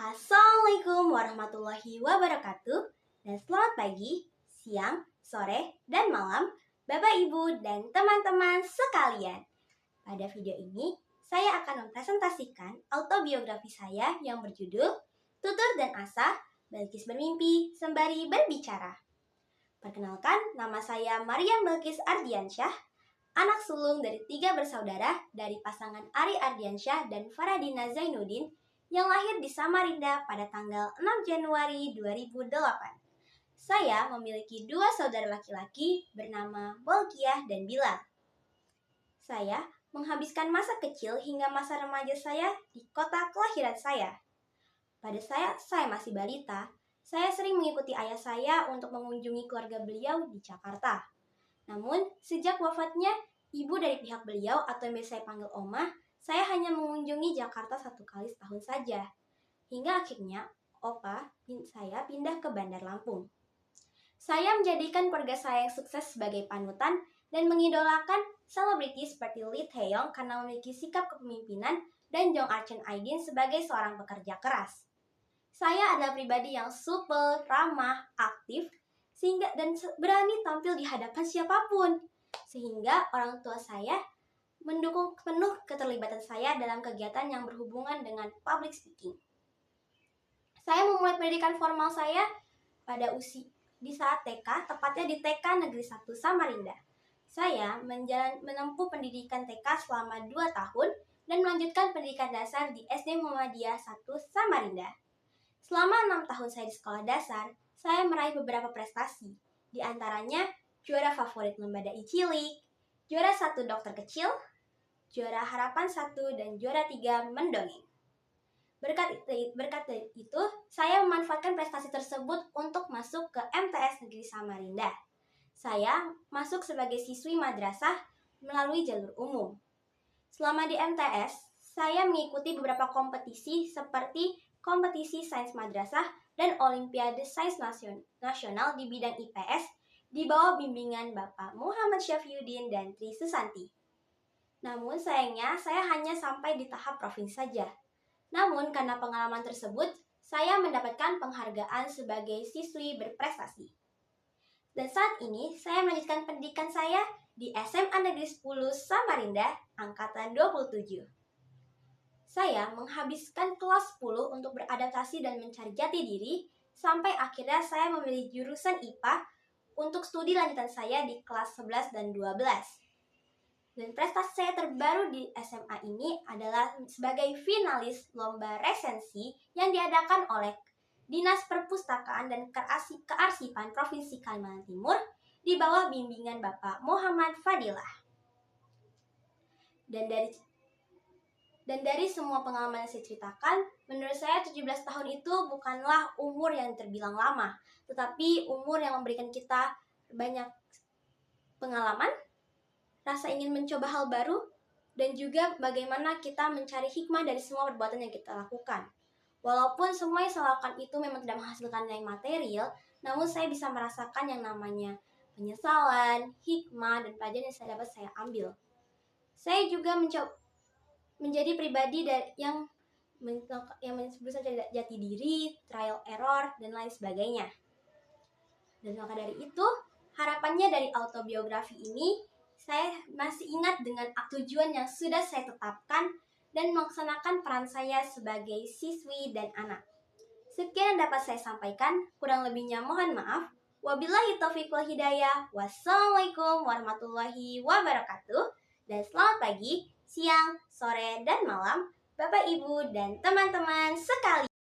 Assalamualaikum warahmatullahi wabarakatuh. Dan selamat pagi, siang, sore, dan malam Bapak, Ibu, dan teman-teman sekalian. Pada video ini, saya akan mempresentasikan autobiografi saya yang berjudul Tutur dan Asa, Balkis Bermimpi Sembari Berbicara. Perkenalkan, nama saya Maryam Balkis Ardiansyah, anak sulung dari 3 bersaudara dari pasangan Ari Ardiansyah dan Faradina Zainuddin yang lahir di Samarinda pada tanggal 6 Januari 2008. Saya memiliki 2 saudara laki-laki bernama Bolkiah dan Bilal. Saya menghabiskan masa kecil hingga masa remaja saya di kota kelahiran saya. Pada saya masih balita, saya sering mengikuti ayah saya untuk mengunjungi keluarga beliau di Jakarta. Namun, sejak wafatnya ibu dari pihak beliau atau yang biasa saya panggil Oma, saya hanya mengunjungi Jakarta 1 kali setahun saja. Hingga akhirnya, Opa saya pindah ke Bandar Lampung. Saya menjadikan keluarga saya yang sukses sebagai panutan dan mengidolakan selebriti seperti Lee Taeyong karena memiliki sikap kepemimpinan dan Jong Archeon Aidin sebagai seorang pekerja keras. Saya adalah pribadi yang supel, ramah, aktif, sehingga dan berani tampil di hadapan siapapun. Sehingga orang tua saya mendukung penuh keterlibatan saya dalam kegiatan yang berhubungan dengan public speaking. Saya memulai pendidikan formal saya pada di saat TK, tepatnya di TK Negeri 1 Samarinda. Saya menempuh pendidikan TK selama 2 tahun dan melanjutkan pendidikan dasar di SD Muhammadiyah 1 Samarinda. Selama 6 tahun saya di sekolah dasar, saya meraih beberapa prestasi. Di antaranya, juara favorit lomba dai cilik, juara 1 dokter kecil, juara harapan 1, dan juara 3 mendongeng. Berkat itu, saya memanfaatkan prestasi tersebut untuk masuk ke MTS Negeri Samarinda. Saya masuk sebagai siswi madrasah melalui jalur umum. Selama di MTS, saya mengikuti beberapa kompetisi seperti kompetisi sains madrasah dan Olimpiade Sains Nasional di bidang IPS di bawah bimbingan Bapak Muhammad Syafiuddin dan Tri Susanti. Namun sayangnya saya hanya sampai di tahap provinsi saja. Namun karena pengalaman tersebut, saya mendapatkan penghargaan sebagai siswi berprestasi. Dan saat ini saya melanjutkan pendidikan saya di SMA Negeri 10 Samarinda, Angkatan 27. Saya menghabiskan kelas 10 untuk beradaptasi dan mencari jati diri, sampai akhirnya saya memilih jurusan IPA untuk studi lanjutan saya di kelas 11 dan 12. Dan prestasi saya terbaru di SMA ini adalah sebagai finalis lomba resensi yang diadakan oleh Dinas Perpustakaan dan Kearsipan Provinsi Kalimantan Timur di bawah bimbingan Bapak Muhammad Fadilah. Dan dari semua pengalaman yang saya ceritakan, menurut saya 17 tahun itu bukanlah umur yang terbilang lama, tetapi umur yang memberikan kita banyak pengalaman, rasa ingin mencoba hal baru, dan juga bagaimana kita mencari hikmah dari semua perbuatan yang kita lakukan. Walaupun semua yang saya lakukan itu memang tidak menghasilkan yang material, namun saya bisa merasakan yang namanya penyesalan, hikmah, dan pelajaran yang saya ambil. Saya juga menjadi pribadi yang berusaha jati diri, trial error, dan lain sebagainya. Dan maka dari itu, harapannya dari autobiografi ini, saya masih ingat dengan tujuan yang sudah saya tetapkan dan melaksanakan peran saya sebagai siswi dan anak. Sekian yang dapat saya sampaikan, kurang lebihnya mohon maaf. Wabillahi taufiq wal hidayah. Wassalamualaikum warahmatullahi wabarakatuh. Dan selamat pagi, siang, sore, dan malam Bapak, Ibu, dan teman-teman sekalian.